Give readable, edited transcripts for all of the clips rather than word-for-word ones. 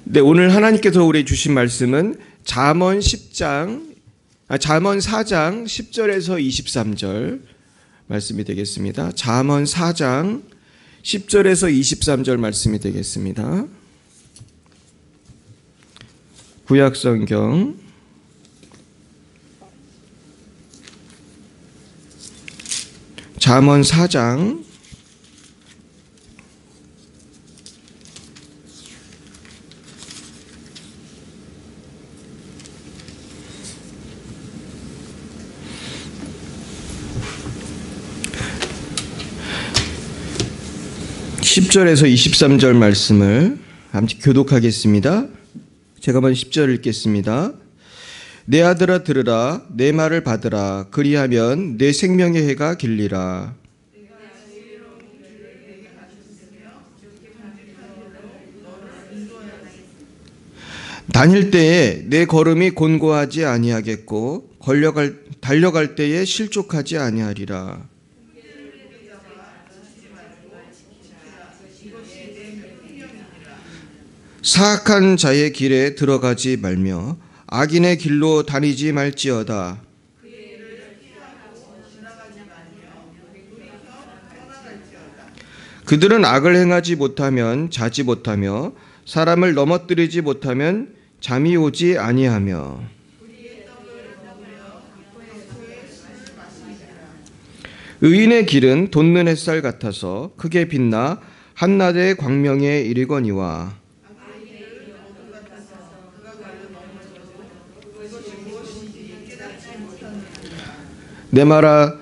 네, 오늘 하나님께서 우리 주신 말씀은 잠언 4장 10절에서 23절 말씀이 되겠습니다. 잠언 4장 10절에서 23절 말씀이 되겠습니다. 구약성경 잠언 4장 10절에서 23절 말씀을 함께 교독하겠습니다. 제가 먼저 10절 읽겠습니다. 내 아들아 들으라, 내 말을 받으라. 그리하면 내 생명의 해가 길리라. 다닐 때에 내 걸음이 곤고하지 아니하겠고 달려갈 때에 실족하지 아니하리라. 사악한 자의 길에 들어가지 말며 악인의 길로 다니지 말지어다. 그들은 악을 행하지 못하면 자지 못하며 사람을 넘어뜨리지 못하면 잠이 오지 아니하며 의인의 길은 돋는 햇살 같아서 크게 빛나 한낮의 광명에 이르거니와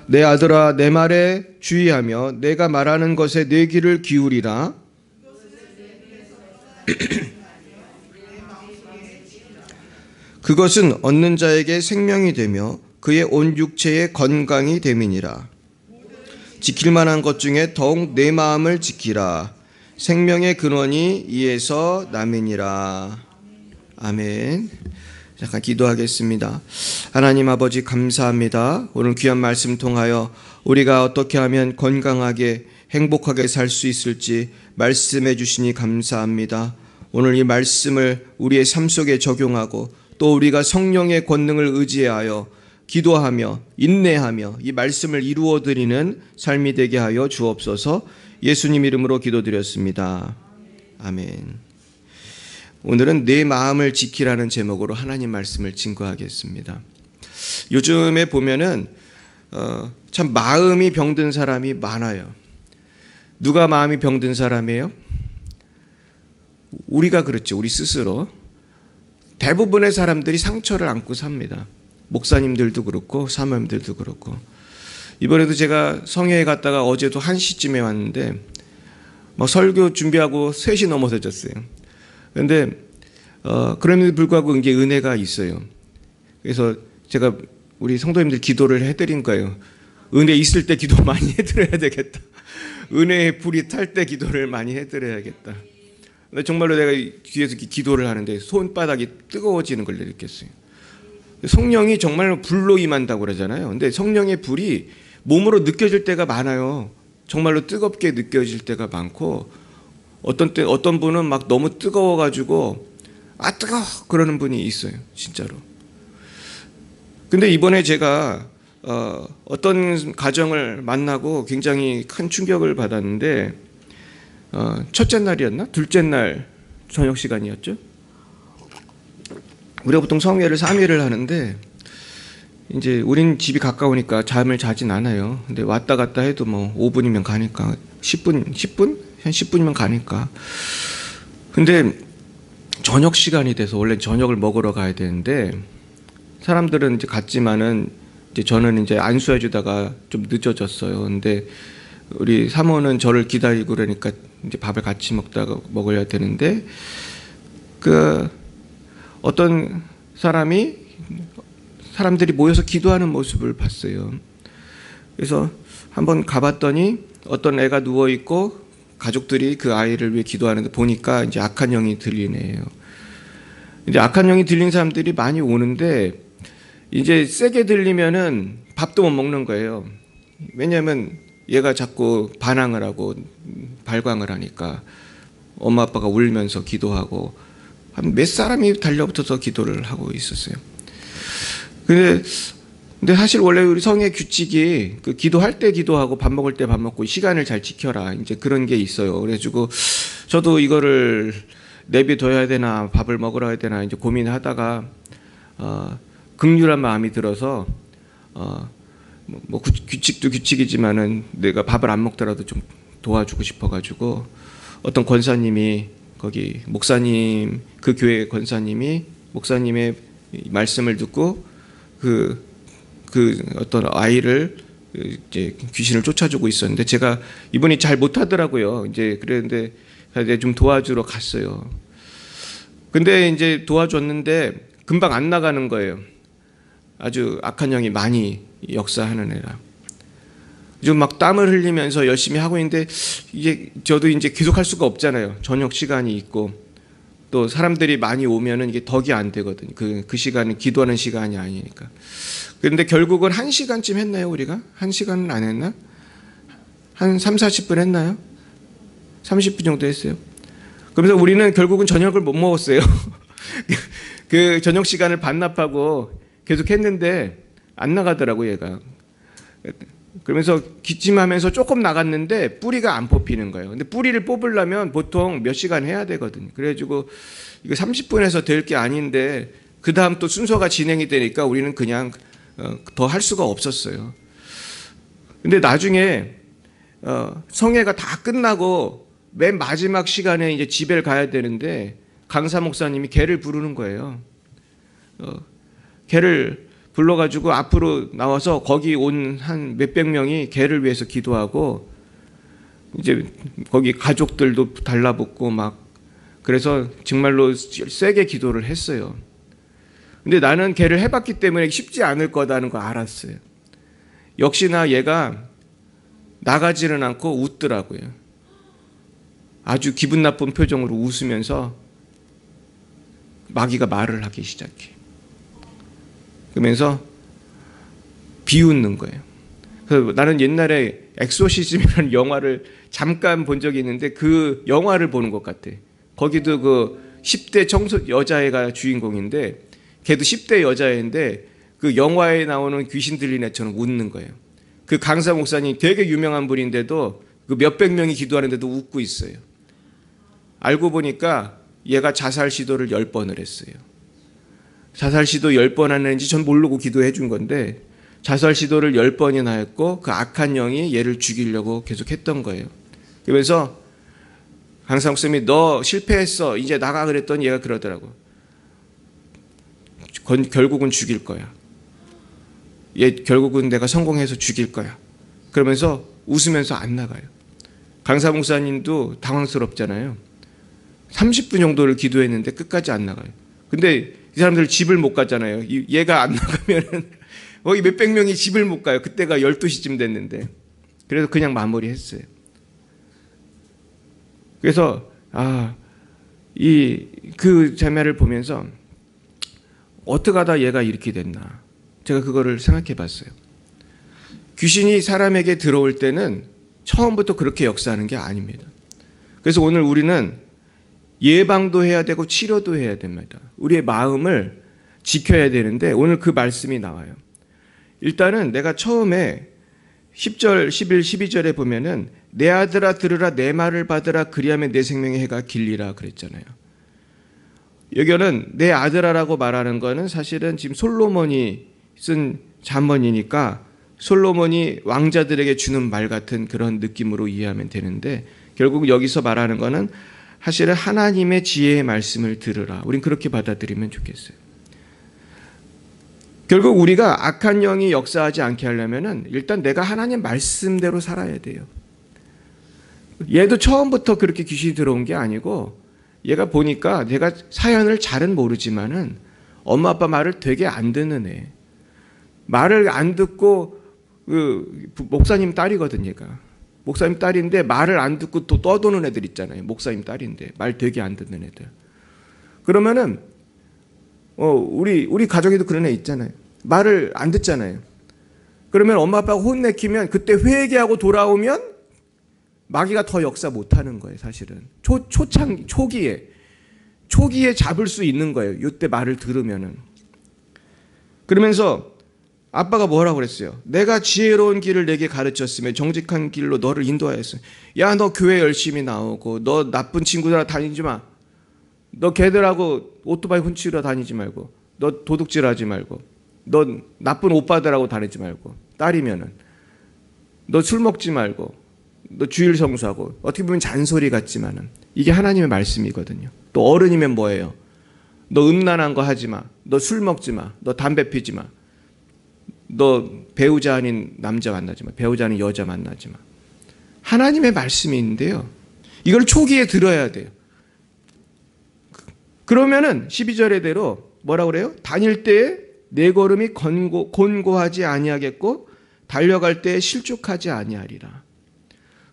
내 아들아 내 말에 주의하며 내가 말하는 것에 내 귀를 기울이라. 그것은 얻는 자에게 생명이 되며 그의 온 육체의 건강이 됨이니라. 지킬 만한 것 중에 더욱 내 마음을 지키라. 생명의 근원이 이에서 남이니라. 아멘. 잠깐 기도하겠습니다. 하나님 아버지 감사합니다. 오늘 귀한 말씀 통하여 우리가 어떻게 하면 건강하게 행복하게 살 수 있을지 말씀해 주시니 감사합니다. 오늘 이 말씀을 우리의 삶 속에 적용하고 또 우리가 성령의 권능을 의지하여 기도하며 인내하며 이 말씀을 이루어드리는 삶이 되게 하여 주옵소서. 예수님 이름으로 기도드렸습니다. 아멘. 오늘은 내 마음을 지키라는 제목으로 하나님 말씀을 증거하겠습니다. 요즘에 보면은 참 마음이 병든 사람이 많아요. 누가 마음이 병든 사람이에요? 우리가 그렇죠. 우리 스스로. 대부분의 사람들이 상처를 안고 삽니다. 목사님들도 그렇고 사모님들도 그렇고. 이번에도 제가 성회에 갔다가 어제도 1시쯤에 왔는데 막 설교 준비하고 3시 넘어서 졌어요. 그런데 그럼에도 불구하고 이게 은혜가 있어요. 그래서 제가 우리 성도님들 기도를 해드린 거예요. 은혜 있을 때 기도 많이 해드려야 되겠다. 은혜의 불이 탈 때 기도를 많이 해드려야겠다. 근데 정말로 내가 뒤에서 기도를 하는데 손바닥이 뜨거워지는 걸 느꼈어요. 성령이 정말로 불로 임한다고 그러잖아요. 근데 성령의 불이 몸으로 느껴질 때가 많아요. 정말로 뜨겁게 느껴질 때가 많고 어떤 분은 막 너무 뜨거워가지고 뜨거워 그러는 분이 있어요. 진짜로. 근데 이번에 제가 어떤 가정을 만나고 굉장히 큰 충격을 받았는데 첫째 날이었나? 둘째 날 저녁 시간이었죠. 우리가 보통 성회를 3일을 하는데 이제 우린 집이 가까우니까 잠을 자진 않아요. 근데 왔다 갔다 해도 뭐 5분이면 가니까 10분? 한 10분이면 가니까. 근데 저녁 시간이 돼서 원래 저녁을 먹으러 가야 되는데 사람들은 이제 갔지만은 이제 저는 이제 안수해 주다가 좀 늦어졌어요. 근데 우리 사모는 저를 기다리고 그러니까 이제 밥을 같이 먹어야 되는데 어떤 사람들이 모여서 기도하는 모습을 봤어요. 그래서 한번 가봤더니 어떤 애가 누워 있고 가족들이 그 아이를 위해 기도하는데 보니까 이제 악한 영이 들린 애예요. 이제 악한 영이 들린 사람들이 많이 오는데 이제 세게 들리면은 밥도 못 먹는 거예요. 왜냐하면 얘가 자꾸 반항을 하고 발광을 하니까 엄마 아빠가 울면서 기도하고 한 몇 사람이 달려붙어서 기도를 하고 있었어요. 근데 사실 원래 우리 성의 규칙이 그 기도할 때 기도하고 밥 먹을 때 밥 먹고 시간을 잘 지켜라, 이제 그런 게 있어요. 그래가지고 저도 이거를 내비둬야 되나 밥을 먹으러 해야 되나 이제 고민하다가 긍휼한 마음이 들어서 뭐 규칙도 규칙이지만은 내가 밥을 안 먹더라도 좀 도와주고 싶어가지고 어떤 권사님이, 거기 목사님, 그 교회 권사님이 목사님의 말씀을 듣고 그 어떤 아이를 이제 귀신을 쫓아주고 있었는데, 제가 이분이 잘 못하더라고요. 이제 그랬는데 좀 도와주러 갔어요. 근데 이제 도와줬는데 금방 안 나가는 거예요. 아주 악한 영이 많이 역사하는 애라. 좀 막 땀을 흘리면서 열심히 하고 있는데, 이게 저도 이제 계속 할 수가 없잖아요. 저녁 시간이 있고 또 사람들이 많이 오면은 이게 덕이 안 되거든요. 그 시간은 기도하는 시간이 아니니까. 그런데 결국은 1시간쯤 했나요, 우리가? 1시간은 안 했나? 한 3, 40분 했나요? 30분 정도 했어요. 그러면서 우리는 결국은 저녁을 못 먹었어요. 그 저녁 시간을 반납하고 계속 했는데 안 나가더라고, 얘가. 그러면서 기침하면서 조금 나갔는데 뿌리가 안 뽑히는 거예요. 근데 뿌리를 뽑으려면 보통 몇 시간 해야 되거든요. 그래가지고 이거 30분에서 될 게 아닌데 그 다음 또 순서가 진행이 되니까 우리는 그냥 더 할 수가 없었어요. 근데 나중에 성회가 다 끝나고 맨 마지막 시간에 이제 집에 가야 되는데 강사 목사님이 걔를 부르는 거예요. 걔를 불러가지고 앞으로 나와서 거기 온 한 몇백 명이 걔를 위해서 기도하고, 이제 거기 가족들도 달라붙고 막, 그래서 정말로 세게 기도를 했어요. 근데 나는 걔를 해봤기 때문에 쉽지 않을 거다는 거 알았어요. 역시나 얘가 나가지는 않고 웃더라고요. 아주 기분 나쁜 표정으로 웃으면서 마귀가 말을 하기 시작해. 그러면서 비웃는 거예요. 그래서 나는 옛날에 엑소시즘이라는 영화를 잠깐 본 적이 있는데 그 영화를 보는 것 같아. 거기도 그 10대 여자애가 주인공인데 걔도 10대 여자애인데 그 영화에 나오는 귀신 들린 애처럼 웃는 거예요. 그 강사 목사님 되게 유명한 분인데도 그 몇백 명이 기도하는데도 웃고 있어요. 알고 보니까 얘가 자살 시도를 10번을 했어요. 자살 시도 10번 하는지 전 모르고 기도해 준 건데 자살 시도를 10번이나 했고 그 악한 영이 얘를 죽이려고 계속 했던 거예요. 그러면서 강사 목사님이 너 실패했어, 이제 나가, 그랬더니 얘가 그러더라고. 결국은 죽일 거야. 얘 결국은 내가 성공해서 죽일 거야. 그러면서 웃으면서 안 나가요. 강사 목사님도 당황스럽잖아요. 30분 정도를 기도했는데 끝까지 안 나가요. 근데 이 사람들 집을 못 가잖아요. 얘가 안 나가면은 거기 몇백 명이 집을 못 가요. 그때가 12시쯤 됐는데. 그래서 그냥 마무리했어요. 그래서 그 자매를 보면서 어떻게 하다 얘가 이렇게 됐나, 제가 그거를 생각해 봤어요. 귀신이 사람에게 들어올 때는 처음부터 그렇게 역사하는 게 아닙니다. 그래서 오늘 우리는 예방도 해야 되고 치료도 해야 됩니다. 우리의 마음을 지켜야 되는데 오늘 그 말씀이 나와요. 일단은 내가 처음에 10절, 11, 12절에 보면은 내 아들아 들으라, 내 말을 받으라, 그리하면 내 생명의 해가 길리라 그랬잖아요. 여기는 내 아들아라고 말하는 거는 사실은 지금 솔로몬이 쓴 잠언이니까 솔로몬이 왕자들에게 주는 말 같은 그런 느낌으로 이해하면 되는데, 결국 여기서 말하는 거는 사실은 하나님의 지혜의 말씀을 들으라. 우린 그렇게 받아들이면 좋겠어요. 결국 우리가 악한 영이 역사하지 않게 하려면은 일단 내가 하나님 말씀대로 살아야 돼요. 얘도 처음부터 그렇게 귀신이 들어온 게 아니고, 얘가 보니까 내가 사연을 잘은 모르지만은 엄마 아빠 말을 되게 안 듣는 애. 말을 안 듣고 그 목사님 딸이거든, 얘가. 목사님 딸인데 말을 안 듣고 또 떠도는 애들 있잖아요. 목사님 딸인데 말 되게 안 듣는 애들. 그러면은 우리 가족에도 그런 애 있잖아요. 말을 안 듣잖아요. 그러면 엄마 아빠가 혼내키면 그때 회개하고 돌아오면 마귀가 더 역사 못하는 거예요, 사실은. 초기에. 초기에 잡을 수 있는 거예요. 이때 말을 들으면은. 그러면서 아빠가 뭐라고 그랬어요? 내가 지혜로운 길을 내게 가르쳤으며 정직한 길로 너를 인도하였어. 야, 너 교회 열심히 나오고 너 나쁜 친구들하고 다니지 마. 너 걔들하고 오토바이 훔치러 다니지 말고 너 도둑질하지 말고 너 나쁜 오빠들하고 다니지 말고 딸이면은 너 술 먹지 말고 너 주일 성수하고. 어떻게 보면 잔소리 같지만은 이게 하나님의 말씀이거든요. 또 어른이면 뭐예요? 너 음란한 거 하지 마. 너 술 먹지 마. 너 담배 피지 마. 너 배우자 아닌 남자 만나지 마. 배우자 아닌 여자 만나지 마. 하나님의 말씀이 있는데요. 이걸 초기에 들어야 돼요. 그러면은 12절에대로 뭐라고 그래요? 다닐 때에 내 걸음이 곤고하지 아니하겠고 달려갈 때에 실족하지 아니하리라.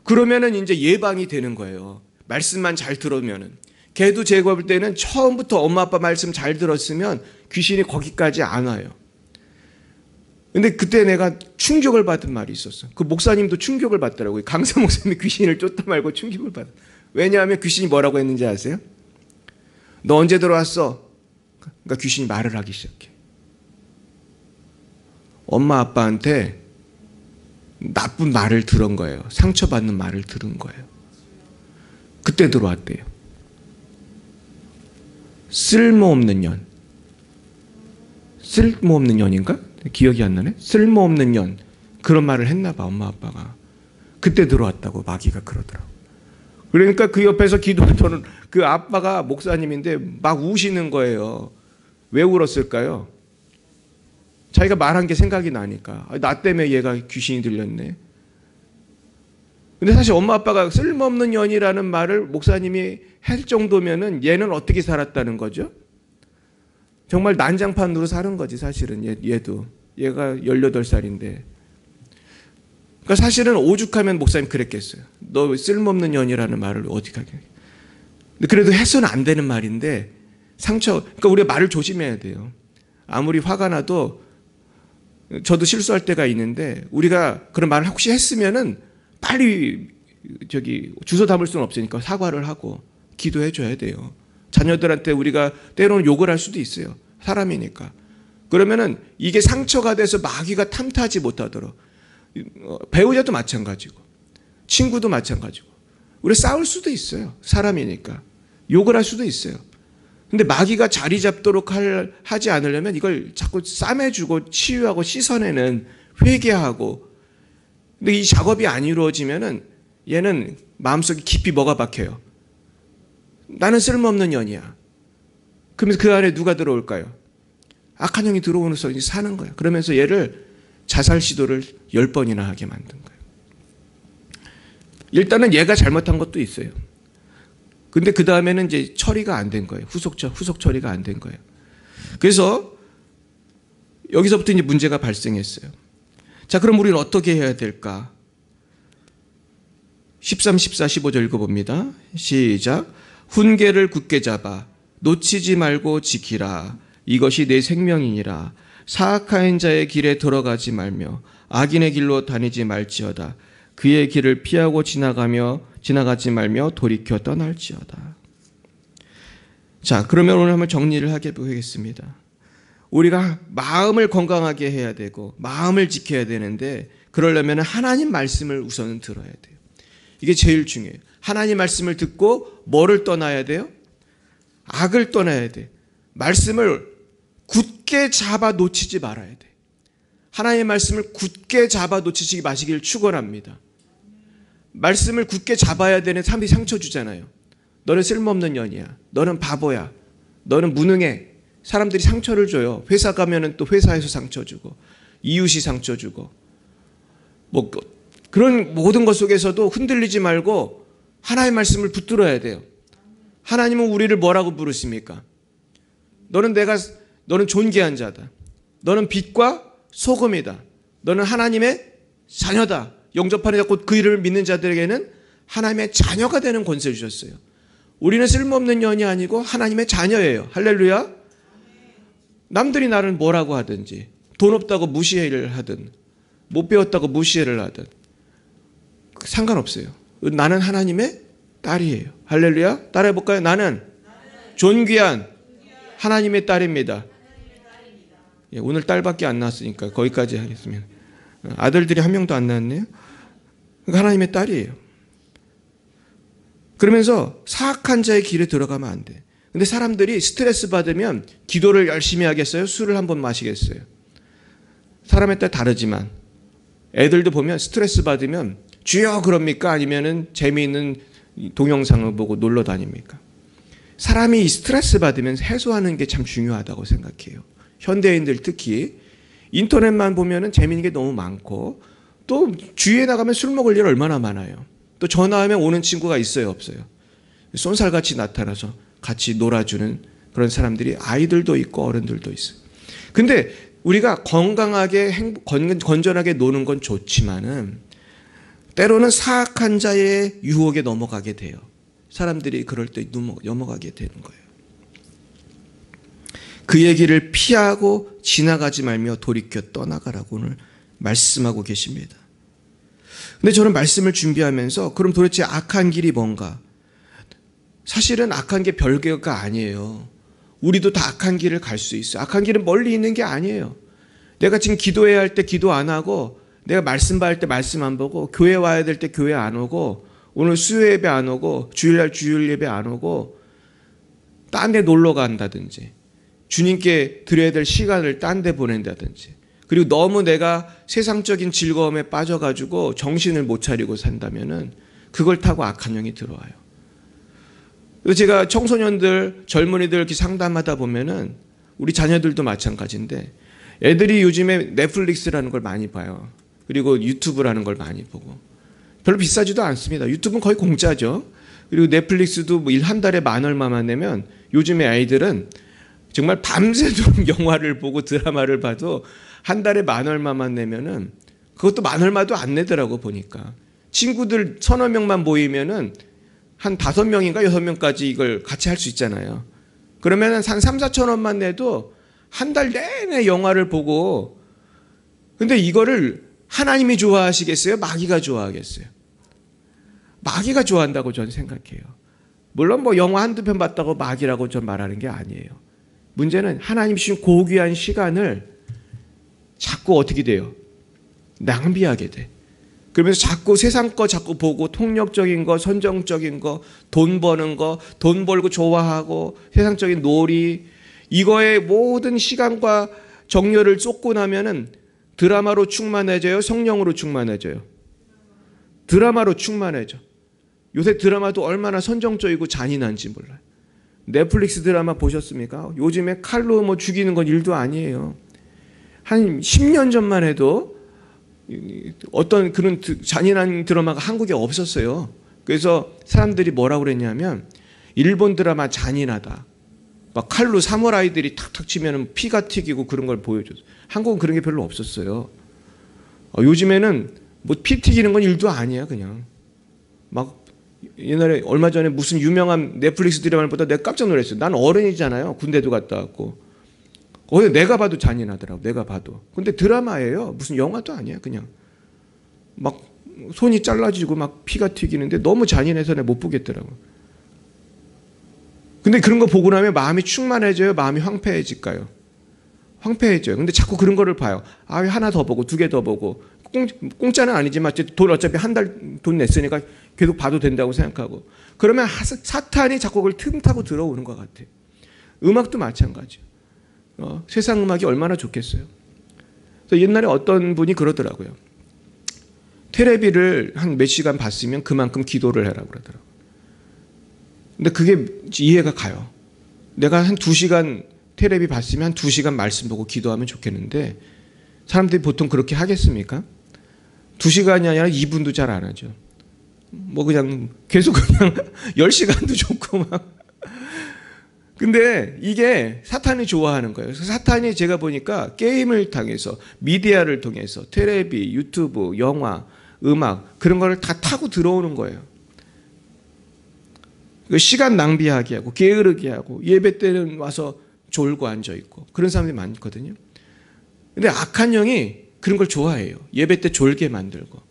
그러면은 이제 예방이 되는 거예요. 말씀만 잘 들으면은. 걔도 제가 볼 때는 처음부터 엄마 아빠 말씀 잘 들었으면 귀신이 거기까지 안 와요. 근데 그때 내가 충격을 받은 말이 있었어. 그 목사님도 충격을 받더라고요. 강사 목사님이 귀신을 쫓다 말고 충격을 받아. 왜냐하면 귀신이 뭐라고 했는지 아세요? 너 언제 들어왔어? 그러니까 귀신이 말을 하기 시작해. 엄마 아빠한테 나쁜 말을 들은 거예요. 상처받는 말을 들은 거예요. 그때 들어왔대요. 쓸모없는 년. 쓸모없는 년인가? 기억이 안 나네. 쓸모없는 년. 그런 말을 했나 봐, 엄마 아빠가. 그때 들어왔다고 마귀가 그러더라고. 그러니까 그 옆에서 기도하던 그 아빠가 목사님인데 막 우시는 거예요. 왜 울었을까요? 자기가 말한 게 생각이 나니까. 나 때문에 얘가 귀신이 들렸네. 근데 사실 엄마 아빠가 쓸모없는 년이라는 말을 목사님이 할 정도면은 얘는 어떻게 살았다는 거죠? 정말 난장판으로 사는 거지 사실은. 얘도. 얘가 18살인데. 그러니까 사실은 오죽하면 목사님 그랬겠어요. 너 쓸모없는 년이라는 말을 어떻게 하게. 근데 그래도 해서는 안 되는 말인데 상처. 그러니까 우리가 말을 조심해야 돼요. 아무리 화가 나도 저도 실수할 때가 있는데 우리가 그런 말을 혹시 했으면은 빨리 주워 담을 수는 없으니까 사과를 하고 기도해 줘야 돼요. 자녀들한테 우리가 때로는 욕을 할 수도 있어요. 사람이니까. 그러면은 이게 상처가 돼서 마귀가 탐타지 못하도록. 배우자도 마찬가지고 친구도 마찬가지고 우리 싸울 수도 있어요. 사람이니까. 욕을 할 수도 있어요. 근데 마귀가 자리 잡도록 하지 않으려면 이걸 자꾸 싸매주고 치유하고 씻어내는, 회개하고. 근데 이 작업이 안 이루어지면은 얘는 마음속에 깊이 뭐가 박혀요? 나는 쓸모없는 년이야. 그러면서 그 안에 누가 들어올까요? 악한 영이 들어오면서 이제 사는 거예요. 그러면서 얘를 자살 시도를 10번이나 하게 만든 거예요. 일단은 얘가 잘못한 것도 있어요. 근데 그 다음에는 이제 처리가 안 된 거예요. 후속 처리가 안 된 거예요. 그래서 여기서부터 이제 문제가 발생했어요. 자, 그럼 우리는 어떻게 해야 될까? 13, 14, 15절 읽어봅니다. 시작. 훈계를 굳게 잡아 놓치지 말고 지키라. 이것이 내 생명이니라. 사악한 자의 길에 들어가지 말며 악인의 길로 다니지 말지어다. 그의 길을 피하고 지나가지 말며 돌이켜 떠날지어다. 자, 그러면 오늘 한번 정리를 하게 보겠습니다. 우리가 마음을 건강하게 해야 되고 마음을 지켜야 되는데 그러려면 하나님 말씀을 우선은 들어야 돼요. 이게 제일 중요해요. 하나님 말씀을 듣고 뭐를 떠나야 돼요? 악을 떠나야 돼. 말씀을 굳게 잡아 놓치지 말아야 돼. 하나님의 말씀을 굳게 잡아 놓치시기 마시기를 축원합니다. 말씀을 굳게 잡아야 되는 사람들이 상처 주잖아요. 너는 쓸모없는 년이야. 너는 바보야. 너는 무능해. 사람들이 상처를 줘요. 회사 가면은 또 회사에서 상처 주고 이웃이 상처 주고 뭐 그런 모든 것 속에서도 흔들리지 말고 하나님의 말씀을 붙들어야 돼요. 하나님은 우리를 뭐라고 부르십니까? 너는 존귀한 자다. 너는 빛과 소금이다. 너는 하나님의 자녀다. 영접하는 자 곧 그 이름을 믿는 자들에게는 하나님의 자녀가 되는 권세를 주셨어요. 우리는 쓸모없는 년이 아니고 하나님의 자녀예요. 할렐루야. 남들이 나를 뭐라고 하든지 돈 없다고 무시를 하든 못 배웠다고 무시를 하든 상관없어요. 나는 하나님의 딸이에요. 할렐루야. 따라해볼까요? 나는 존귀한 하나님의 딸입니다. 예, 오늘 딸밖에 안 낳았으니까 거기까지 하겠습니다. 아들들이 한 명도 안 낳았네요. 그러니까 하나님의 딸이에요. 그러면서 사악한 자의 길에 들어가면 안 돼. 근데 사람들이 스트레스 받으면 기도를 열심히 하겠어요? 술을 한번 마시겠어요? 사람에 따라 다르지만 애들도 보면 스트레스 받으면 주여 그럽니까? 아니면은 재미있는 동영상을 보고 놀러 다닙니까? 사람이 스트레스 받으면 해소하는 게 참 중요하다고 생각해요. 현대인들 특히 인터넷만 보면은 재미있는 게 너무 많고 또 주위에 나가면 술 먹을 일 얼마나 많아요. 또 전화하면 오는 친구가 있어요, 없어요? 쏜살같이 나타나서 같이 놀아주는 그런 사람들이 아이들도 있고 어른들도 있어요. 근데 우리가 건강하게 건전하게 노는 건 좋지만은 때로는 사악한 자의 유혹에 넘어가게 돼요. 사람들이 그럴 때 넘어가게 되는 거예요. 그의 길을 피하고 지나가지 말며 돌이켜 떠나가라고 오늘 말씀하고 계십니다. 근데 저는 말씀을 준비하면서 그럼 도대체 악한 길이 뭔가? 사실은 악한 게 별개가 아니에요. 우리도 다 악한 길을 갈 수 있어요. 악한 길은 멀리 있는 게 아니에요. 내가 지금 기도해야 할 때 기도 안 하고, 내가 말씀 받을 때 말씀 안 보고, 교회 와야 될 때 교회 안 오고, 오늘 수요 예배 안 오고, 주일날 주일 예배 안 오고, 딴 데 놀러 간다든지, 주님께 드려야 될 시간을 딴 데 보낸다든지, 그리고 너무 내가 세상적인 즐거움에 빠져가지고 정신을 못 차리고 산다면은 그걸 타고 악한 영이 들어와요. 그래서 제가 청소년들, 젊은이들 이렇게 상담하다 보면은 우리 자녀들도 마찬가지인데 애들이 요즘에 넷플릭스라는 걸 많이 봐요. 그리고 유튜브라는 걸 많이 보고. 별로 비싸지도 않습니다. 유튜브는 거의 공짜죠. 그리고 넷플릭스도 뭐 한 달에 만 얼마만 내면 요즘에 아이들은 정말 밤새도록 영화를 보고 드라마를 봐도 한 달에 만 얼마만 내면은 그것도 만 얼마도 안 내더라고 보니까. 친구들 서너 명만 모이면은 한 5명인가 6명까지 이걸 같이 할 수 있잖아요. 그러면은 한 3, 4천 원만 내도 한 달 내내 영화를 보고. 근데 이거를 하나님이 좋아하시겠어요? 마귀가 좋아하겠어요? 마귀가 좋아한다고 저는 생각해요. 물론 뭐 영화 한두 편 봤다고 마귀라고 전 말하는 게 아니에요. 문제는 하나님 주신 고귀한 시간을 자꾸 어떻게 돼요? 낭비하게 돼. 그러면서 자꾸 세상 거 자꾸 보고 통력적인 거, 선정적인 거, 돈 버는 거, 돈 벌고 좋아하고 세상적인 놀이, 이거에 모든 시간과 정열을 쏟고 나면은 드라마로 충만해져요? 성령으로 충만해져요? 드라마로 충만해져. 요새 드라마도 얼마나 선정적이고 잔인한지 몰라요. 넷플릭스 드라마 보셨습니까? 요즘에 칼로 뭐 죽이는 건 일도 아니에요. 한 10년 전만 해도 어떤 그런 잔인한 드라마가 한국에 없었어요. 그래서 사람들이 뭐라고 그랬냐면 일본 드라마 잔인하다. 막 칼로 사무라이들이 탁탁 치면 피가 튀기고 그런 걸 보여줬어요. 한국은 그런 게 별로 없었어요. 요즘에는 뭐 피 튀기는 건 일도 아니야 그냥. 막 옛날에 얼마 전에 무슨 유명한 넷플릭스 드라마를 보다 내가 깜짝 놀랐어요. 난 어른이잖아요. 군대도 갔다 왔고. 내가 봐도 잔인하더라고. 내가 봐도. 근데 드라마예요. 무슨 영화도 아니야. 그냥 막 손이 잘라지고 막 피가 튀기는데 너무 잔인해서 내가 못 보겠더라고. 근데 그런 거 보고 나면 마음이 충만해져요? 마음이 황폐해질까요? 황폐해져요. 근데 자꾸 그런 거를 봐요. 왜 하나 더 보고 2개 더 보고. 공짜는 아니지만 돈 어차피 한 달 돈 냈으니까 계속 봐도 된다고 생각하고. 그러면 사탄이 자꾸 그걸 틈타고 들어오는 것 같아요. 음악도 마찬가지예요. 세상 음악이 얼마나 좋겠어요. 그래서 옛날에 어떤 분이 그러더라고요. 테레비를 한 몇 시간 봤으면 그만큼 기도를 해라고 그러더라고요. 근데 그게 이해가 가요. 내가 한 2시간 테레비 봤으면 한 2시간 말씀 보고 기도하면 좋겠는데 사람들이 보통 그렇게 하겠습니까? 2시간이 아니라 2분도 잘 안 하죠. 뭐 그냥 계속 그냥 10시간도 좋고 막. 근데 이게 사탄이 좋아하는 거예요. 그래서 사탄이 제가 보니까 게임을 통해서, 미디어를 통해서, 테레비, 유튜브, 영화, 음악 그런 거를 다 타고 들어오는 거예요. 시간 낭비하게 하고 게으르게 하고 예배 때는 와서 졸고 앉아있고 그런 사람들이 많거든요. 근데 악한 영이 그런 걸 좋아해요. 예배 때 졸게 만들고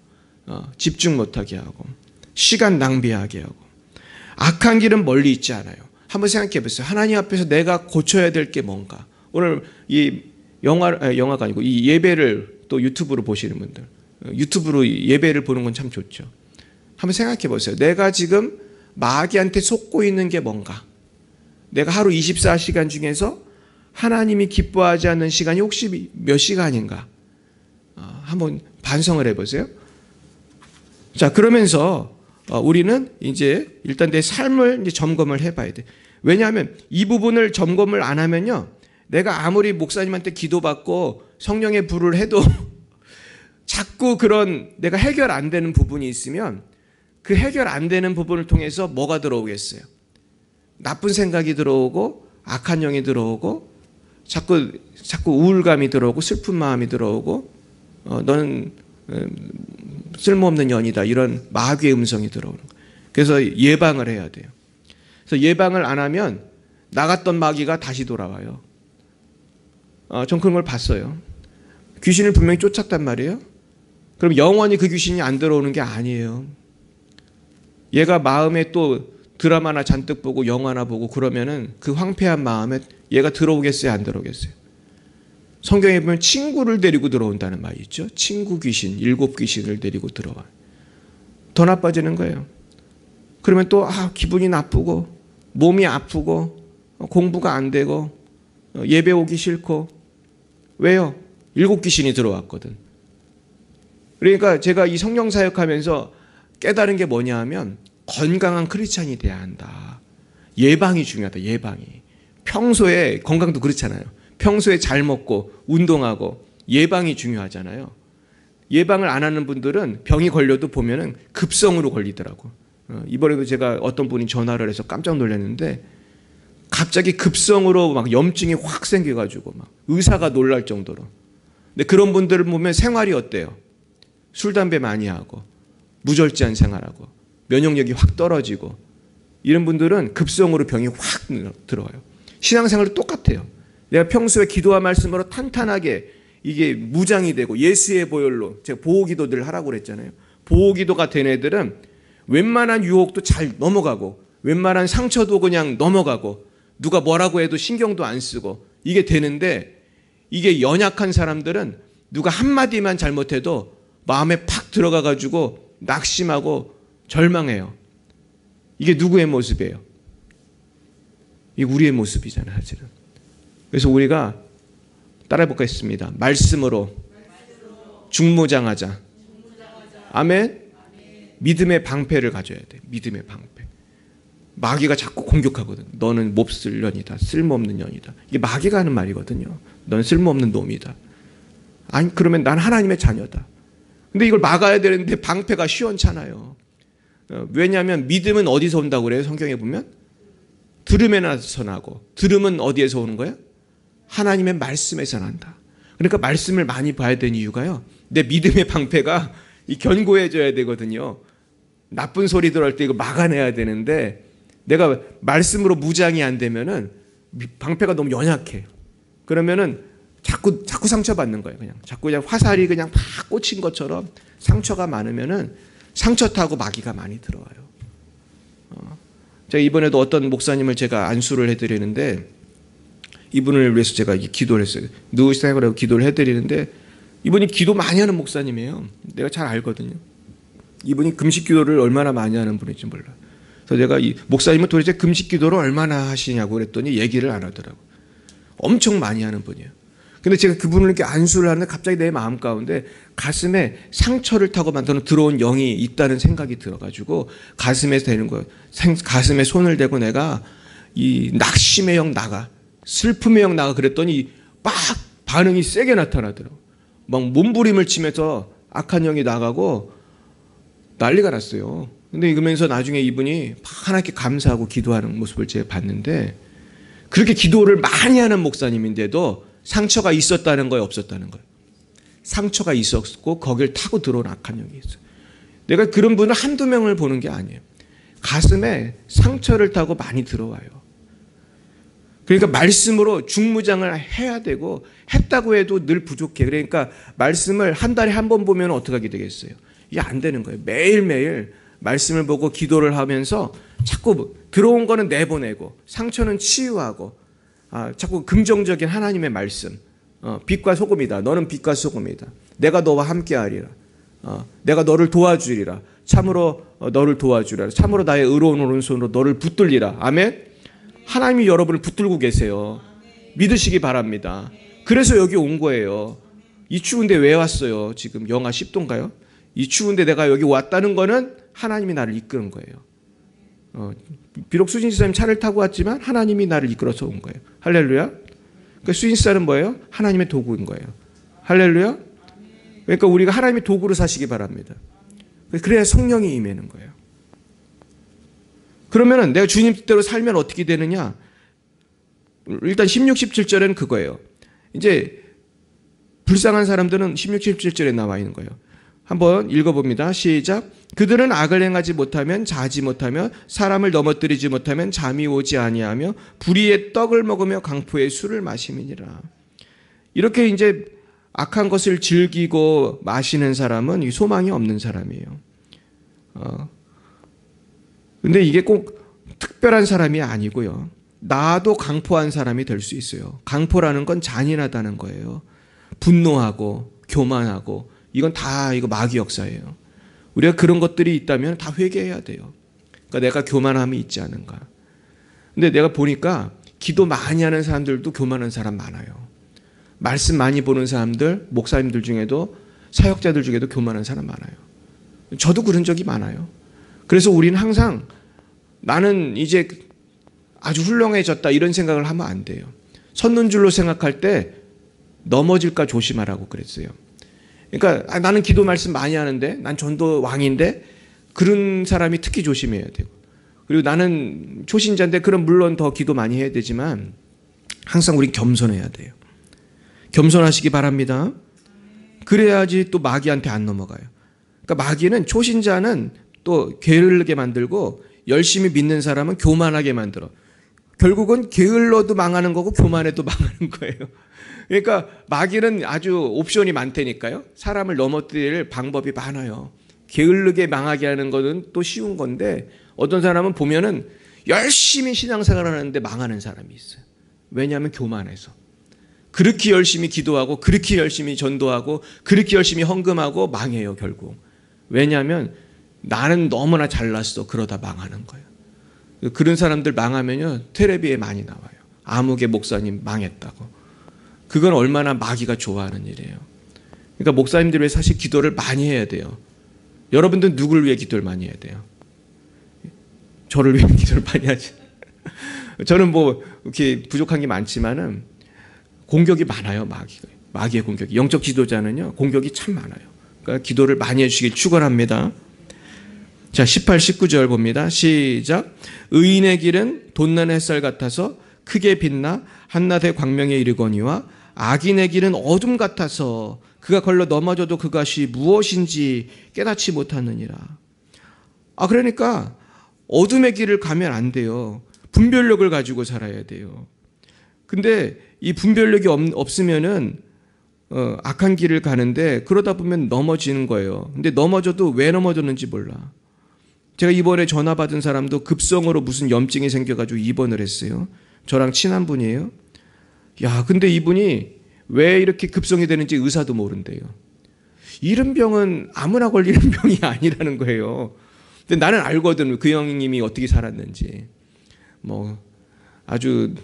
집중 못하게 하고 시간 낭비하게 하고. 악한 길은 멀리 있지 않아요. 한번 생각해 보세요. 하나님 앞에서 내가 고쳐야 될 게 뭔가. 오늘 이 영화가 아니고 이 예배를 또 유튜브로 보시는 분들, 유튜브로 예배를 보는 건 참 좋죠. 한번 생각해 보세요. 내가 지금 마귀한테 속고 있는 게 뭔가. 내가 하루 24시간 중에서 하나님이 기뻐하지 않는 시간이 혹시 몇 시간인가? 한번 반성을 해보세요. 자, 그러면서 우리는 이제 일단 내 삶을 이제 점검을 해봐야 돼. 왜냐하면 이 부분을 점검을 안 하면요, 내가 아무리 목사님한테 기도받고 성령의 불을 해도 자꾸 그런 내가 해결 안 되는 부분이 있으면 그 해결 안 되는 부분을 통해서 뭐가 들어오겠어요? 나쁜 생각이 들어오고 악한 영이 들어오고 자꾸 우울감이 들어오고 슬픈 마음이 들어오고 너는 쓸모없는 년이다, 이런 마귀의 음성이 들어오는 거예요. 그래서 예방을 해야 돼요. 그래서 예방을 안 하면 나갔던 마귀가 다시 돌아와요. 전 그런 걸 봤어요. 귀신을 분명히 쫓았단 말이에요. 그럼 영원히 그 귀신이 안 들어오는 게 아니에요. 얘가 마음에 또 드라마나 잔뜩 보고 영화나 보고 그러면은 그 황폐한 마음에 얘가 들어오겠어요, 안 들어오겠어요? 성경에 보면 친구를 데리고 들어온다는 말이 있죠. 친구 귀신, 7 귀신을 데리고 들어와요. 더 나빠지는 거예요. 그러면 또 기분이 나쁘고 몸이 아프고 공부가 안 되고 예배 오기 싫고. 왜요? 7 귀신이 들어왔거든. 그러니까 제가 이 성령 사역하면서 깨달은 게 뭐냐 하면 건강한 크리스찬이 돼야 한다. 예방이 중요하다. 예방이. 평소에 건강도 그렇잖아요. 평소에 잘 먹고 운동하고 예방이 중요하잖아요. 예방을 안 하는 분들은 병이 걸려도 보면은 급성으로 걸리더라고. 이번에도 제가 어떤 분이 전화를 해서 깜짝 놀랐는데 갑자기 급성으로 막 염증이 확 생겨가지고 막 의사가 놀랄 정도로. 근데 그런 분들을 보면 생활이 어때요? 술, 담배 많이 하고 무절제한 생활하고 면역력이 확 떨어지고 이런 분들은 급성으로 병이 확 들어와요. 신앙생활도 똑같아요. 내가 평소에 기도와 말씀으로 탄탄하게 이게 무장이 되고 예수의 보혈로 제가 보호기도들 하라고 그랬잖아요. 보호기도가 된 애들은 웬만한 유혹도 잘 넘어가고 웬만한 상처도 그냥 넘어가고 누가 뭐라고 해도 신경도 안 쓰고 이게 되는데, 이게 연약한 사람들은 누가 한마디만 잘못해도 마음에 팍 들어가가지고 낙심하고 절망해요. 이게 누구의 모습이에요? 이게 우리의 모습이잖아요, 사실은. 그래서 우리가 따라해 보겠습니다. 말씀으로 중무장하자. 아멘. 믿음의 방패를 가져야 돼. 믿음의 방패. 마귀가 자꾸 공격하거든. 너는 몹쓸 년이다. 쓸모없는 년이다. 이게 마귀가 하는 말이거든요. 넌 쓸모없는 놈이다. 아니, 그러면 난 하나님의 자녀다. 근데 이걸 막아야 되는데 방패가 시원찮아요. 왜냐하면 믿음은 어디서 온다고 그래요? 성경에 보면 들음에서 나고, 들음은 어디에서 오는 거예요? 하나님의 말씀에서 난다. 그러니까 말씀을 많이 봐야 되는 이유가요, 내 믿음의 방패가 견고해져야 되거든요. 나쁜 소리 들어올 때 이거 막아내야 되는데 내가 말씀으로 무장이 안 되면은 방패가 너무 연약해. 그러면은 자꾸 상처받는 거예요. 그냥 화살이 그냥 팍 꽂힌 것처럼 상처가 많으면은 상처 타고 마귀가 많이 들어와요. 제가 이번에도 어떤 목사님을 제가 안수를 해드리는데, 이분을 위해서 제가 기도를 했어요. 누우시라고 하고 기도를 해드리는데, 이분이 기도 많이 하는 목사님이에요. 내가 잘 알거든요. 이분이 금식 기도를 얼마나 많이 하는 분인지 몰라요. 그래서 제가 이 목사님은 도대체 금식 기도를 얼마나 하시냐고 그랬더니 얘기를 안 하더라고요. 엄청 많이 하는 분이에요. 근데 제가 그분을 이렇게 안수를 하는데 갑자기 내 마음 가운데 가슴에 상처를 타고 만드는 들어온 영이 있다는 생각이 들어가지고 가슴에서 되는 거예요. 가슴에 손을 대고 내가 이 낙심의 영 나가, 슬픔의 영 나가 그랬더니 막 반응이 세게 나타나더라고요. 막 몸부림을 치면서 악한 영이 나가고 난리가 났어요. 근데 그러면서 나중에 이분이 하나님께 감사하고 기도하는 모습을 제가 봤는데, 그렇게 기도를 많이 하는 목사님인데도 상처가 있었다는 거예요, 없었다는 거예요? 상처가 있었고 거길 타고 들어온 악한 영이 있어요. 내가 그런 분을 한두 명을 보는 게 아니에요. 가슴에 상처를 타고 많이 들어와요. 그러니까 말씀으로 중무장을 해야 되고, 했다고 해도 늘 부족해. 그러니까 말씀을 한 달에 한 번 보면 어떻게 하게 되겠어요? 이게 안 되는 거예요. 매일매일 말씀을 보고 기도를 하면서 자꾸 들어온 거는 내보내고 상처는 치유하고 자꾸 긍정적인 하나님의 말씀, 빛과 소금이다. 너는 빛과 소금이다. 내가 너와 함께하리라. 내가 너를 도와주리라. 참으로 너를 도와주리라. 참으로 나의 의로운 오른손으로 너를 붙들리라. 아멘. 하나님이 여러분을 붙들고 계세요. 믿으시기 바랍니다. 그래서 여기 온 거예요. 이 추운데 왜 왔어요? 지금 영하 10도인가요? 이 추운데 내가 여기 왔다는 거는 하나님이 나를 이끄는 거예요. 비록 수진 지사님 차를 타고 왔지만 하나님이 나를 이끌어서 온 거예요. 할렐루야. 그러니까 수진 지사는 뭐예요? 하나님의 도구인 거예요. 할렐루야. 그러니까 우리가 하나님의 도구로 사시기 바랍니다. 그래야 성령이 임하는 거예요. 그러면 내가 주님 뜻대로 살면 어떻게 되느냐? 일단 16, 17절에는 그거예요. 이제 불쌍한 사람들은 16, 17절에 나와 있는 거예요. 한번 읽어봅니다. 시작. 그들은 악을 행하지 못하면 자지 못하며 사람을 넘어뜨리지 못하면 잠이 오지 아니하며 불의의 떡을 먹으며 강포의 술을 마심이니라. 이렇게 이제 악한 것을 즐기고 마시는 사람은 이 소망이 없는 사람이에요. 근데 이게 꼭 특별한 사람이 아니고요. 나도 강포한 사람이 될 수 있어요. 강포라는 건 잔인하다는 거예요. 분노하고 교만하고 이건 다 이거 마귀 역사예요. 우리가 그런 것들이 있다면 다 회개해야 돼요. 그러니까 내가 교만함이 있지 않은가. 근데 내가 보니까 기도 많이 하는 사람들도 교만한 사람 많아요. 말씀 많이 보는 사람들, 목사님들 중에도 사역자들 중에도 교만한 사람 많아요. 저도 그런 적이 많아요. 그래서 우리는 항상 나는 이제 아주 훌륭해졌다 이런 생각을 하면 안 돼요. 섰는 줄로 생각할 때 넘어질까 조심하라고 그랬어요. 그러니까 나는 기도 말씀 많이 하는데 난 전도 왕인데 그런 사람이 특히 조심해야 되고, 그리고 나는 초신자인데 그럼 물론 더 기도 많이 해야 되지만 항상 우린 겸손해야 돼요. 겸손하시기 바랍니다. 그래야지 또 마귀한테 안 넘어가요. 그러니까 마귀는 초신자는 또 게으르게 만들고 열심히 믿는 사람은 교만하게 만들어. 결국은 게을러도 망하는 거고 교만해도 망하는 거예요. 그러니까 마귀는 아주 옵션이 많다니까요. 사람을 넘어뜨릴 방법이 많아요. 게을르게 망하게 하는 거는 또 쉬운 건데 어떤 사람은 보면은 열심히 신앙생활을 하는데 망하는 사람이 있어요. 왜냐하면 교만해서. 그렇게 열심히 기도하고 그렇게 열심히 전도하고 그렇게 열심히 헌금하고 망해요 결국. 왜냐하면 나는 너무나 잘났어 그러다 망하는 거예요. 그런 사람들 망하면요 텔레비에 많이 나와요. 아무개 목사님 망했다고. 그건 얼마나 마귀가 좋아하는 일이에요. 그러니까 목사님들 왜 사실 기도를 많이 해야 돼요. 여러분들 누구를 위해 기도를 많이 해야 돼요? 저를 위해 기도를 많이 하지. 저는 뭐 이렇게 부족한 게 많지만은 공격이 많아요. 마귀의 공격이. 영적 지도자는요 공격이 참 많아요. 그러니까 기도를 많이 해주시길 축원합니다. 자, 18, 19절 봅니다. 시작. 의인의 길은 돋는 햇살 같아서 크게 빛나 한낮의 광명에 이르거니와 악인의 길은 어둠 같아서 그가 걸러 넘어져도 그것이 무엇인지 깨닫지 못하느니라. 그러니까 어둠의 길을 가면 안 돼요. 분별력을 가지고 살아야 돼요. 근데 이 분별력이 없으면은 악한 길을 가는데 그러다 보면 넘어지는 거예요. 근데 넘어져도 왜 넘어졌는지 몰라. 제가 이번에 전화 받은 사람도 급성으로 무슨 염증이 생겨가지고 입원을 했어요. 저랑 친한 분이에요. 야, 근데 이분이 왜 이렇게 급성이 되는지 의사도 모른대요. 이런 병은 아무나 걸리는 병이 아니라는 거예요. 근데 나는 알거든. 그 형님이 어떻게 살았는지. 뭐 아주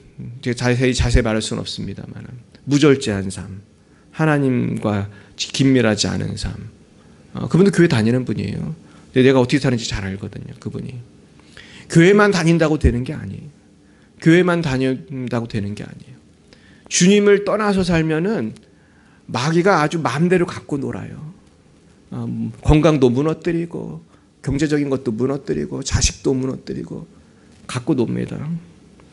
제가 자세히 말할 수는 없습니다만 무절제한 삶, 하나님과 긴밀하지 않은 삶. 그분도 교회 다니는 분이에요. 근데 내가 어떻게 사는지 잘 알거든요. 그분이. 교회만 다닌다고 되는 게 아니에요. 교회만 다닌다고 되는 게 아니에요. 주님을 떠나서 살면은 마귀가 아주 마음대로 갖고 놀아요. 건강도 무너뜨리고 경제적인 것도 무너뜨리고 자식도 무너뜨리고 갖고 놉니다.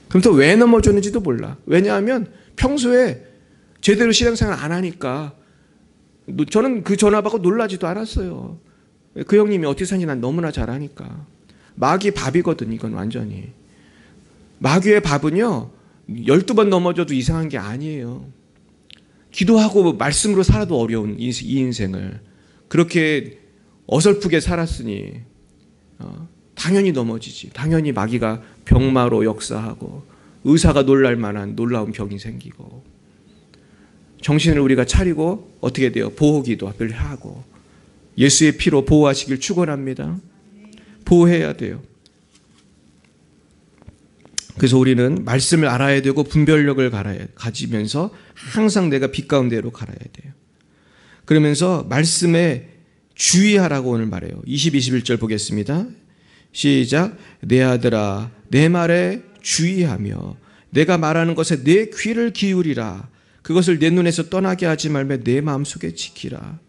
그래서 왜 넘어졌는지도 몰라. 왜냐하면 평소에 제대로 신앙생활 안 하니까. 저는 그 전화 받고 놀라지도 않았어요. 그 형님이 어떻게 사는지 난 너무나 잘 아니까. 마귀 밥이거든 이건 완전히. 마귀의 밥은요 12번 넘어져도 이상한 게 아니에요. 기도하고 말씀으로 살아도 어려운 이 인생을 그렇게 어설프게 살았으니 당연히 넘어지지. 당연히 마귀가 병마로 역사하고 의사가 놀랄 만한 놀라운 병이 생기고 정신을 우리가 차리고 어떻게 돼요? 보호기도를 하고 예수의 피로 보호하시길 축원합니다. 보호해야 돼요. 그래서 우리는 말씀을 알아야 되고 분별력을 가지면서 항상 내가 빛 가운데로 갈아야 돼요. 그러면서 말씀에 주의하라고 오늘 말해요. 20, 21절 보겠습니다. 시작. 내 아들아 내 말에 주의하며 내가 말하는 것에 내 귀를 기울이라. 그것을 내 눈에서 떠나게 하지 말며 내 마음속에 지키라.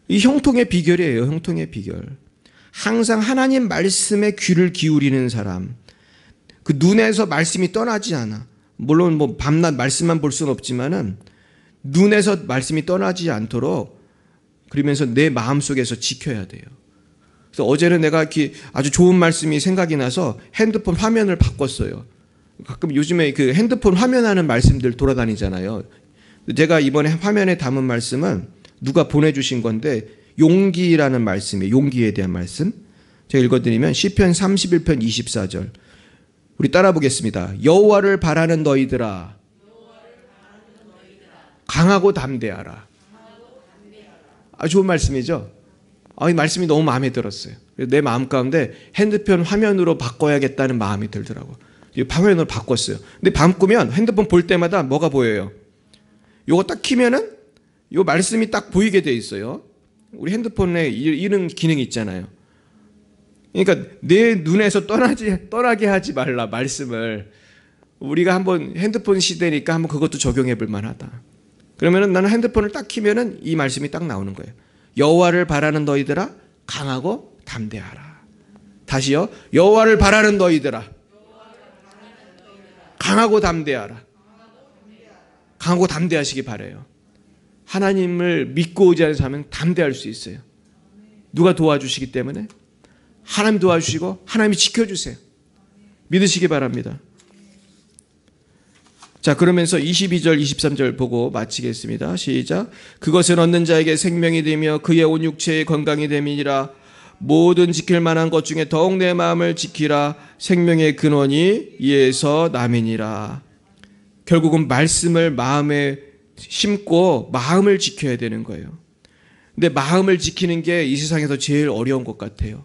이 형통의 비결이에요. 형통의 비결. 항상 하나님 말씀에 귀를 기울이는 사람, 그 눈에서 말씀이 떠나지 않아. 물론 뭐 밤낮 말씀만 볼 수는 없지만은 눈에서 말씀이 떠나지 않도록 그러면서 내 마음속에서 지켜야 돼요. 그래서 어제는 내가 이렇게 아주 좋은 말씀이 생각이 나서 핸드폰 화면을 바꿨어요. 가끔 요즘에 그 핸드폰 화면하는 말씀들 돌아다니잖아요. 제가 이번에 화면에 담은 말씀은 누가 보내주신 건데 용기라는 말씀이에요. 용기에 대한 말씀. 제가 읽어드리면 시편 31편 24절. 우리 따라 보겠습니다. 여호와를 바라는 너희들아 강하고 담대하라. 좋은 말씀이죠. 이 말씀이 너무 마음에 들었어요. 내 마음 가운데 핸드폰 화면으로 바꿔야겠다는 마음이 들더라고요. 화면으로 바꿨어요. 근데 밤 꾸면 핸드폰 볼 때마다 뭐가 보여요? 요거 딱 키면은 요 말씀이 딱 보이게 돼 있어요. 우리 핸드폰에 이런 기능이 있잖아요. 그러니까 내 눈에서 떠나게 하지 말라 말씀을. 우리가 한번 핸드폰 시대니까 한번 그것도 적용해 볼 만하다. 그러면은 나는 핸드폰을 딱 키면은 이 말씀이 딱 나오는 거예요. 여호와를 바라는 너희들아 강하고 담대하라. 다시요. 여호와를 바라는 너희들아 강하고 담대하라. 강하고 담대하시기 바라요. 하나님을 믿고 의지하는 사람은 담대할 수 있어요. 누가 도와주시기 때문에? 하나님 도와주시고 하나님이 지켜주세요. 믿으시기 바랍니다. 자, 그러면서 22절 23절 보고 마치겠습니다. 시작. 그것을 얻는 자에게 생명이 되며 그의 온 육체의 건강이 됨이니라. 모든 지킬 만한 것 중에 더욱 내 마음을 지키라. 생명의 근원이 이에서 남이니라. 결국은 말씀을 마음에 심고 마음을 지켜야 되는 거예요. 근데 마음을 지키는 게 이 세상에서 제일 어려운 것 같아요.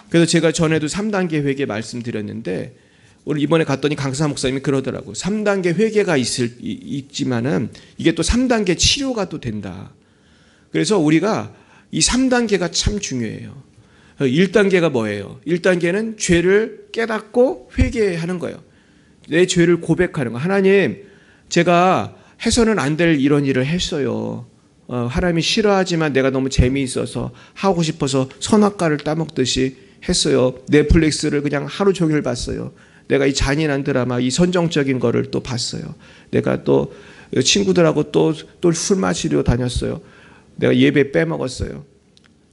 그래서 제가 전에도 3단계 회개 말씀드렸는데 오늘 이번에 갔더니 강사 목사님이 그러더라고요. 3단계 회개가 있지만은 이게 또 3단계 치료가 또 된다. 그래서 우리가 이 3단계가 참 중요해요. 1단계가 뭐예요? 1단계는 죄를 깨닫고 회개하는 거예요. 내 죄를 고백하는 거. 하나님, 제가 해서는 안 될 이런 일을 했어요. 하나님이 싫어하지만 내가 너무 재미있어서 하고 싶어서 선악과를 따먹듯이 했어요. 넷플릭스를 그냥 하루 종일 봤어요. 내가 이 잔인한 드라마, 이 선정적인 거를 또 봤어요. 내가 또 친구들하고 또 술 마시러 다녔어요. 내가 예배 빼먹었어요.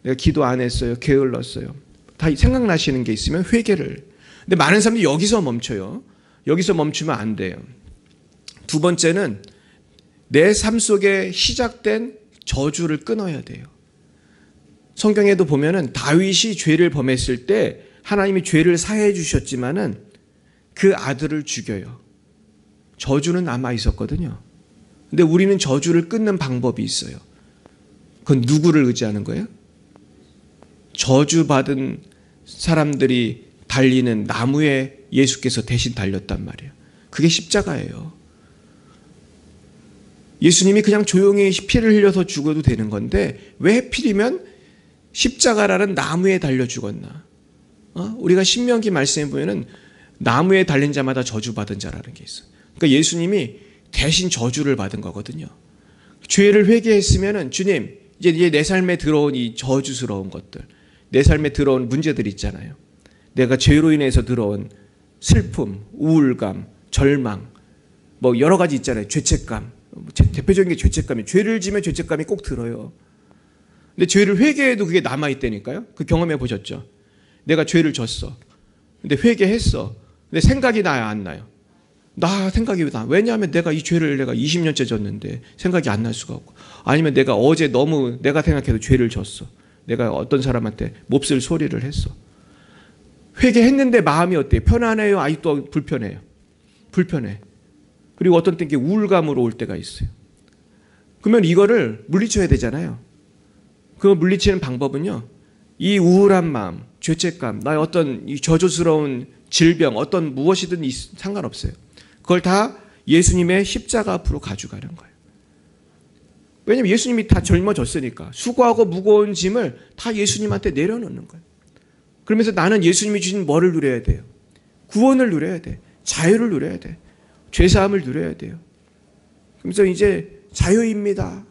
내가 기도 안 했어요. 게을렀어요. 다 생각나시는 게 있으면 회개를. 근데 많은 사람들이 여기서 멈춰요. 여기서 멈추면 안 돼요. 두 번째는 내 삶 속에 시작된 저주를 끊어야 돼요. 성경에도 보면은 다윗이 죄를 범했을 때 하나님이 죄를 사해 주셨지만은 그 아들을 죽여요. 저주는 남아 있었거든요. 근데 우리는 저주를 끊는 방법이 있어요. 그건 누구를 의지하는 거예요? 저주받은 사람들이 달리는 나무에 예수께서 대신 달렸단 말이에요. 그게 십자가예요. 예수님이 그냥 조용히 피를 흘려서 죽어도 되는 건데 왜 하필이면 십자가라는 나무에 달려 죽었나? 우리가 신명기 말씀에 보면은 나무에 달린 자마다 저주받은 자라는 게 있어요. 그러니까 예수님이 대신 저주를 받은 거거든요. 죄를 회개했으면은 주님, 이제 내 삶에 들어온 이 저주스러운 것들, 내 삶에 들어온 문제들 있잖아요. 내가 죄로 인해서 들어온 슬픔, 우울감, 절망, 뭐 여러 가지 있잖아요. 죄책감. 대표적인 게 죄책감이에요. 죄를 지면 죄책감이 꼭 들어요. 근데 죄를 회개해도 그게 남아있다니까요. 그 경험해 보셨죠? 내가 죄를 졌어. 근데 회개했어. 근데 생각이 나요, 안 나요? 나 생각이 나. 왜냐하면 내가 이 죄를 내가 20년째 졌는데 생각이 안 날 수가 없고. 아니면 내가 어제 너무 내가 생각해도 죄를 졌어. 내가 어떤 사람한테 몹쓸 소리를 했어. 회개했는데 마음이 어때요? 편안해요? 아직도 불편해요? 불편해. 그리고 어떤 때 우울감으로 올 때가 있어요. 그러면 이거를 물리쳐야 되잖아요. 그 물리치는 방법은요, 이 우울한 마음, 죄책감, 나의 어떤 이 저주스러운 질병, 어떤 무엇이든 상관없어요. 그걸 다 예수님의 십자가 앞으로 가져가는 거예요. 왜냐하면 예수님이 다 짊어졌으니까. 수고하고 무거운 짐을 다 예수님한테 내려놓는 거예요. 그러면서 나는 예수님이 주신 뭐를 누려야 돼요? 구원을 누려야 돼. 자유를 누려야 돼. 죄사함을 누려야 돼요. 그래서 이제 자유입니다.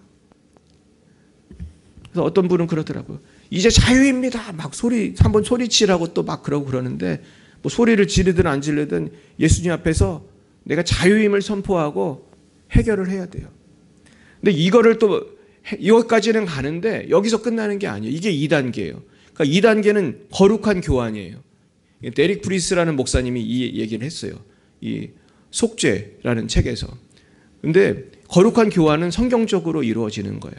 그래서 어떤 분은 그러더라고요. 이제 자유입니다. 막 한번 소리치라고 또 막 그러고 그러는데, 뭐 소리를 지르든 안 지르든 예수님 앞에서 내가 자유임을 선포하고 해결을 해야 돼요. 근데 이거를 또 이것까지는 가는데 여기서 끝나는 게 아니에요. 이게 2단계예요. 그러니까 2단계는 거룩한 교환이에요. 데릭 프리스라는 목사님이 이 얘기를 했어요. 이 속죄라는 책에서. 근데 거룩한 교환은 성경적으로 이루어지는 거예요.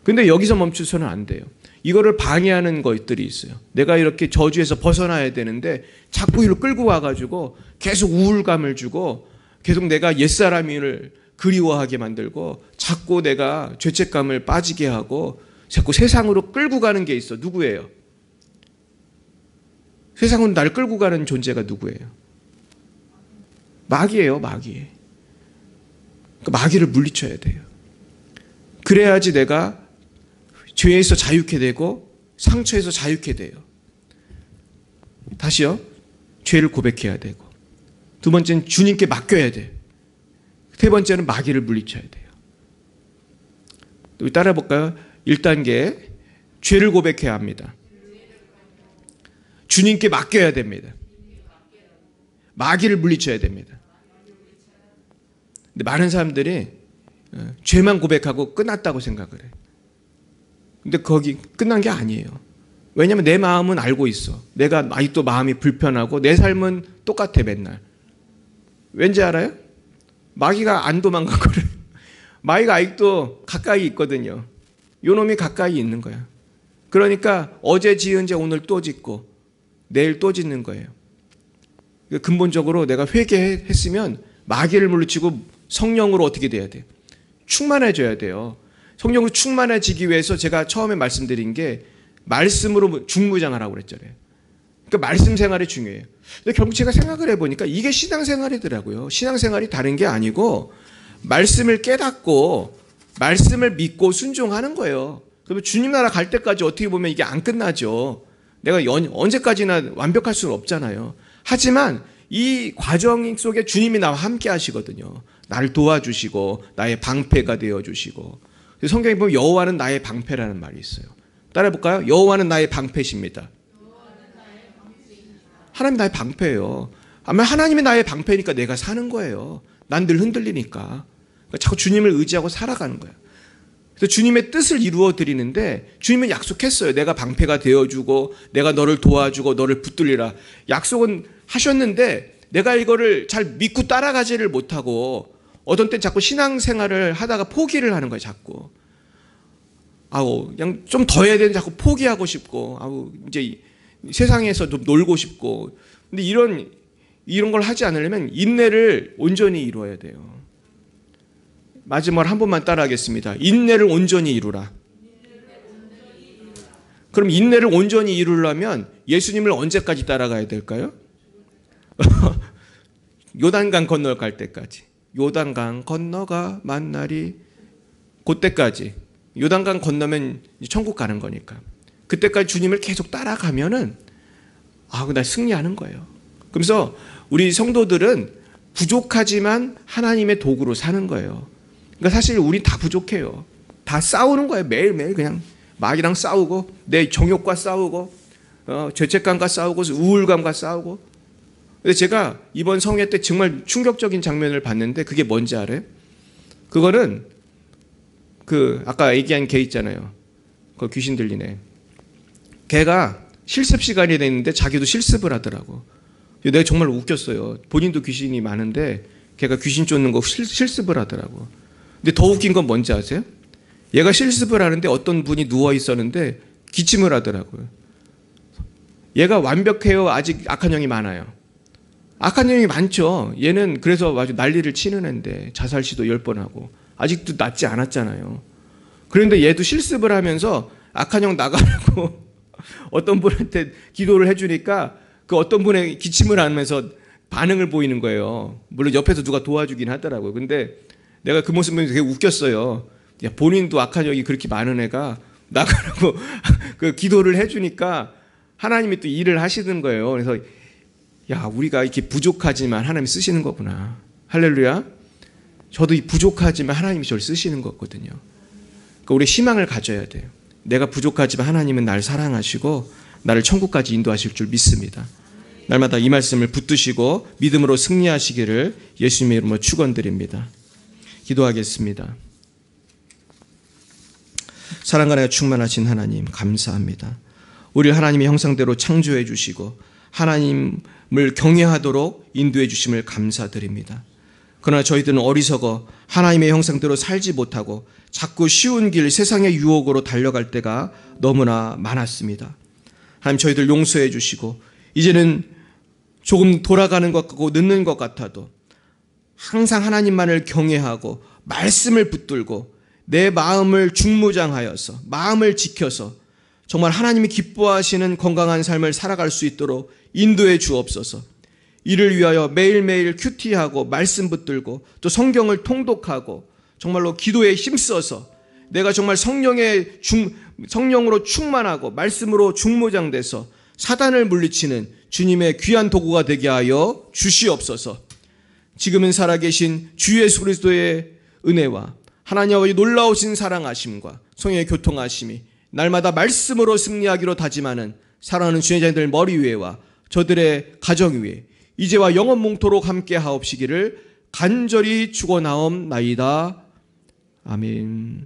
근데 여기서 멈추서는 안 돼요. 이거를 방해하는 것들이 있어요. 내가 이렇게 저주에서 벗어나야 되는데 자꾸 이로 끌고 와가지고 계속 우울감을 주고 계속 내가 옛사람을 그리워하게 만들고 자꾸 내가 죄책감을 빠지게 하고 자꾸 세상으로 끌고 가는 게 있어. 누구예요? 세상은 나를 끌고 가는 존재가 누구예요? 마귀예요, 마귀. 그 마귀를 물리쳐야 돼요. 그래야지 내가 죄에서 자유케 되고 상처에서 자유케 돼요. 다시요. 죄를 고백해야 되고, 두 번째는 주님께 맡겨야 돼요. 세 번째는 마귀를 물리쳐야 돼요. 우리 따라 볼까요? 1단계, 죄를 고백해야 합니다. 주님께 맡겨야 됩니다. 마귀를 물리쳐야 됩니다. 근데 많은 사람들이 죄만 고백하고 끝났다고 생각을 해요. 근데 거기 끝난 게 아니에요. 왜냐하면 내 마음은 알고 있어. 내가 아직도 마음이 불편하고 내 삶은 똑같아 맨날. 왠지 알아요? 마귀가 안 도망간 거를. 마귀가 아직도 가까이 있거든요. 요 놈이 가까이 있는 거야. 그러니까 어제 지은 죄 오늘 또 짓고 내일 또 짓는 거예요. 근본적으로 내가 회개했으면 마귀를 물리치고 성령으로 어떻게 돼야 돼요? 충만해져야 돼요. 성령으로 충만해지기 위해서 제가 처음에 말씀드린 게 말씀으로 중무장하라고 그랬잖아요. 그러니까 말씀 생활이 중요해요. 근데 결국 제가 생각을 해보니까 이게 신앙생활이더라고요. 신앙생활이 다른 게 아니고 말씀을 깨닫고 말씀을 믿고 순종하는 거예요. 그러면 주님 나라 갈 때까지 어떻게 보면 이게 안 끝나죠. 내가 언제까지나 완벽할 수는 없잖아요. 하지만 이 과정 속에 주님이 나와 함께 하시거든요. 나를 도와주시고 나의 방패가 되어주시고. 성경에 보면 여호와는 나의 방패라는 말이 있어요. 따라해볼까요? 여호와는 나의 방패십니다. 하나님 나의 방패예요. 아마 하나님이 나의 방패니까 내가 사는 거예요. 난 늘 흔들리니까. 그러니까 자꾸 주님을 의지하고 살아가는 거예요. 그래서 주님의 뜻을 이루어 드리는데 주님은 약속했어요. 내가 방패가 되어주고 내가 너를 도와주고 너를 붙들리라. 약속은 하셨는데 내가 이거를 잘 믿고 따라가지를 못하고 어떤 때 자꾸 신앙생활을 하다가 포기를 하는 거예요. 자꾸. 그냥 좀 더 해야 되는데 자꾸 포기하고 싶고 이제 세상에서 좀 놀고 싶고. 근데 이런 걸 하지 않으려면 인내를 온전히 이루어야 돼요. 마지막으로 한 번만 따라하겠습니다. 인내를 온전히 이루라. 그럼 인내를 온전히 이루려면 예수님을 언제까지 따라가야 될까요? 요단강 건너갈 때까지. 요단강 건너가 만날이 그때까지. 요단강 건너면 천국 가는 거니까. 그때까지 주님을 계속 따라가면은 나 승리하는 거예요. 그래서 우리 성도들은 부족하지만 하나님의 도구로 사는 거예요. 그러니까 사실 우리 다 부족해요. 다 싸우는 거예요. 매일매일 그냥 마귀랑 싸우고 내 정욕과 싸우고 죄책감과 싸우고 우울감과 싸우고. 근데 제가 이번 성회 때 정말 충격적인 장면을 봤는데 그게 뭔지 알아요? 그거는 아까 얘기한 걔 있잖아요. 그 귀신 들리네. 걔가 실습 시간이 됐는데 자기도 실습을 하더라고. 내가 정말 웃겼어요. 본인도 귀신이 많은데 걔가 귀신 쫓는 거 실습을 하더라고. 근데 더 웃긴 건 뭔지 아세요? 얘가 실습을 하는데 어떤 분이 누워 있었는데 기침을 하더라고요. 얘가 완벽해요? 아직 악한 영이 많아요? 악한 영이 많죠. 얘는 그래서 아주 난리를 치는 애인데 자살 시도 10번 하고 아직도 낫지 않았잖아요. 그런데 얘도 실습을 하면서 악한 영 나가라고 어떤 분한테 기도를 해주니까 그 어떤 분의 기침을 하면서 반응을 보이는 거예요. 물론 옆에서 누가 도와주긴 하더라고요. 근데 내가 그 모습을 되게 웃겼어요. 야, 본인도 악한 영이 그렇게 많은 애가 나가라고 그 기도를 해주니까 하나님이 또 일을 하시는 거예요. 그래서 야, 우리가 이렇게 부족하지만 하나님이 쓰시는 거구나. 할렐루야. 저도 이 부족하지만 하나님이 저를 쓰시는 거거든요. 그러니까 우리 희망을 가져야 돼요. 내가 부족하지만 하나님은 날 사랑하시고 나를 천국까지 인도하실 줄 믿습니다. 날마다 이 말씀을 붙드시고 믿음으로 승리하시기를 예수님의 이름으로 축원드립니다. 기도하겠습니다. 사랑과 은혜가 충만하신 하나님 감사합니다. 우리를 하나님의 형상대로 창조해 주시고 하나님을 경외하도록 인도해 주심을 감사드립니다. 그러나 저희들은 어리석어 하나님의 형상대로 살지 못하고 자꾸 쉬운 길 세상의 유혹으로 달려갈 때가 너무나 많았습니다. 하나님 저희들 용서해 주시고 이제는 조금 돌아가는 것 같고 늦는 것 같아도 항상 하나님만을 경외하고 말씀을 붙들고 내 마음을 중무장하여서 마음을 지켜서 정말 하나님이 기뻐하시는 건강한 삶을 살아갈 수 있도록 인도해 주옵소서. 이를 위하여 매일매일 큐티하고 말씀 붙들고 또 성경을 통독하고 정말로 기도에 힘써서 내가 정말 성령으로 충만하고 말씀으로 중무장돼서 사단을 물리치는 주님의 귀한 도구가 되게 하여 주시옵소서. 지금은 살아계신 주 예수 그리스도의 은혜와 하나님 아버지 놀라우신 사랑하심과 성령의 교통하심이 날마다 말씀으로 승리하기로 다짐하는 사랑하는 주의 자녀들 머리 위에와 저들의 가정 위에 이제와 영원 몽토록 함께 하옵시기를 간절히 축원하옵나이다. 아멘.